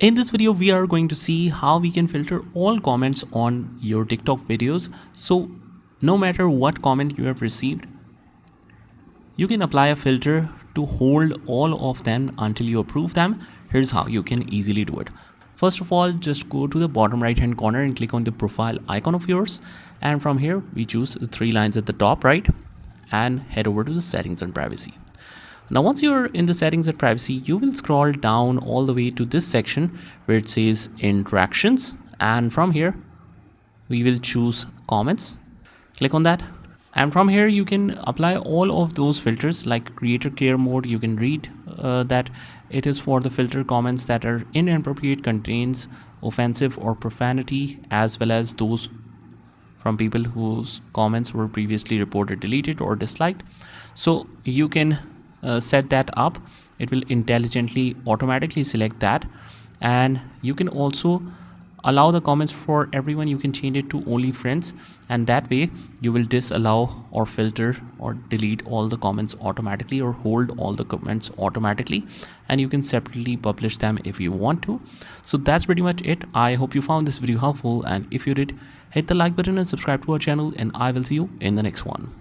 In this video, we are going to see how we can filter all comments on your TikTok videos. So no matter what comment you have received, you can apply a filter to hold all of them until you approve them. Here's how you can easily do it. First of all, just go to the bottom right hand corner and click on the profile icon of yours. And from here, we choose the three lines at the top right and head over to the settings and privacy. Now, once you're in the settings and privacy, you will scroll down all the way to this section where it says interactions. And from here, we will choose comments. Click on that. And from here, you can apply all of those filters like creator care mode. You can read that it is for the filter comments that are inappropriate, contains offensive or profanity, as well as those from people whose comments were previously reported deleted or disliked. So you can set that up. It will intelligently automatically select that, and you can also allow the comments for everyone. You can change it to only friends, and that way you will disallow or filter or delete all the comments automatically or hold all the comments automatically, and you can separately publish them if you want to. So that's pretty much it. I hope you found this video helpful, and if you did, hit the like button and subscribe to our channel, and I will see you in the next one.